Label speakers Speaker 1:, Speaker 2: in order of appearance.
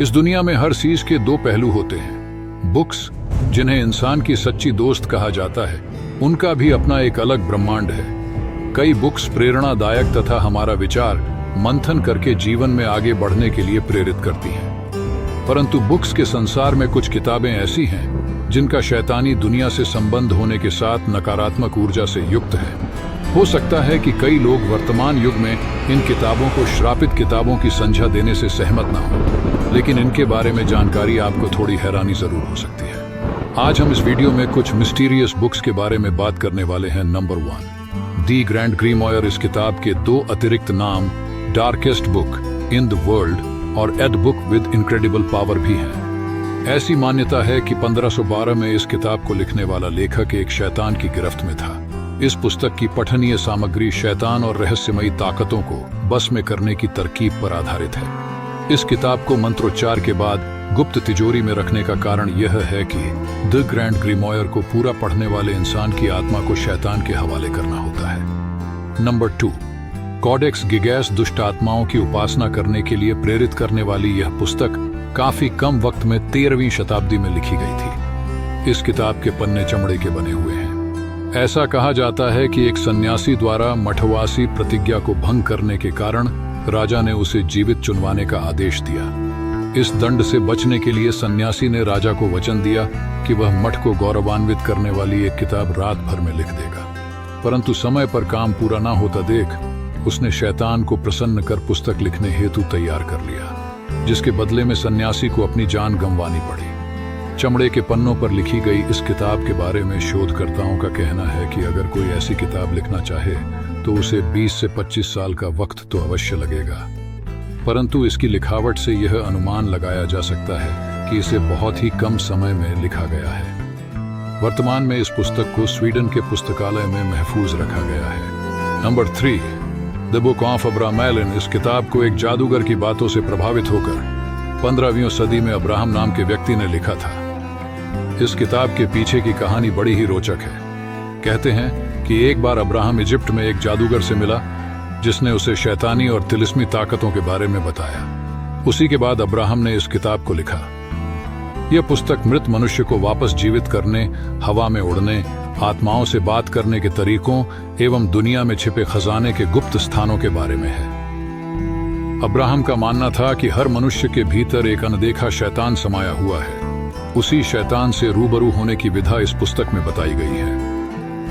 Speaker 1: इस दुनिया में हर चीज के दो पहलू होते हैं। बुक्स, जिन्हें इंसान की सच्ची दोस्त कहा जाता है, उनका भी अपना एक अलग ब्रह्मांड है। कई बुक्स प्रेरणादायक तथा हमारा विचार मंथन करके जीवन में आगे बढ़ने के लिए प्रेरित करती हैं। परंतु बुक्स के संसार में कुछ किताबें ऐसी हैं जिनका शैतानी दुनिया से संबंध होने के साथ नकारात्मक ऊर्जा से युक्त है। हो सकता है कि कई लोग वर्तमान युग में इन किताबों को श्रापित किताबों की संज्ञा देने से सहमत न हो, लेकिन इनके बारे में जानकारी आपको थोड़ी हैरानी जरूर हो सकती है। आज हम इस वीडियो में कुछ मिस्टीरियस बुक्स के बारे में बात करने वाले हैं। Number 1, the grand grimoire. इस किताब के दो अतिरिक्त नाम darkest book in the world और ad book with incredible power भी हैं। ऐसी मान्यता है कि 1512 में इस किताब को लिखने वाला लेखक एक शैतान की गिरफ्त में था। इस पुस्तक की पठनीय सामग्री शैतान और रहस्यमयी ताकतों को बस में करने की तरकीब पर आधारित है। इस किताब को मंत्रोच्चार के बाद गुप्त तिजोरी में रखने का कारण यह है कि द ग्रैंड ग्रीमोयर को पूरा पढ़ने वाले इंसान की आत्मा को शैतान के हवाले करना होता है। Number 2, codex gigas. दुष्ट आत्माओं की उपासना करने के लिए प्रेरित करने वाली यह पुस्तक काफी कम वक्त में 13वीं शताब्दी में लिखी गई थी। इस किताब के पन्ने चमड़े के बने हुए हैं। ऐसा कहा जाता है कि एक सन्यासी द्वारा मठवासी प्रतिज्ञा को भंग करने के कारण राजा ने उसे जीवित चुनवाने का आदेश दिया। इस दंड से बचने के लिए सन्यासी ने राजा को वचन दिया कि वह मठ को गौरवान्वित करने वाली एक किताब रात भर में लिख देगा। परंतु समय पर काम पूरा ना होता देख उसने शैतान को प्रसन्न कर पुस्तक लिखने हेतु तैयार कर लिया, जिसके बदले में सन्यासी को अपनी जान गंवानी पड़ी। चमड़े के पन्नों पर लिखी गई इस किताब के बारे में शोधकर्ताओं का कहना है कि अगर कोई ऐसी किताब लिखना चाहे तो उसे 20 से 25 साल का वक्त तो अवश्य लगेगा। परंतु इसकी लिखावट से यह अनुमान लगाया जा सकता है कि इसे बहुत ही कम समय में लिखा गया है। वर्तमान में इस पुस्तक को स्वीडन के पुस्तकालय में महफूज रखा गया है। Number 3, the book of Abraham Allen. इस किताब को एक जादूगर की बातों से प्रभावित होकर 15वीं सदी में अब्राहम नाम के व्यक्ति ने लिखा था। इस किताब के पीछे की कहानी बड़ी ही रोचक है। कहते हैं कि एक बार अब्राहम इजिप्ट में एक जादूगर से मिला जिसने उसे शैतानी और तिलिस्मी ताकतों के बारे में बताया। उसी के बाद अब्राहम ने इस किताब को लिखा। यह पुस्तक मृत मनुष्य को वापस जीवित करने, हवा में उड़ने, आत्माओं से बात करने के तरीकों एवं दुनिया में छिपे खजाने के गुप्त स्थानों के बारे में है। अब्राहम का मानना था कि हर मनुष्य के भीतर एक अनदेखा शैतान समाया हुआ है। उसी शैतान से रूबरू होने की विधा इस पुस्तक में बताई गई है।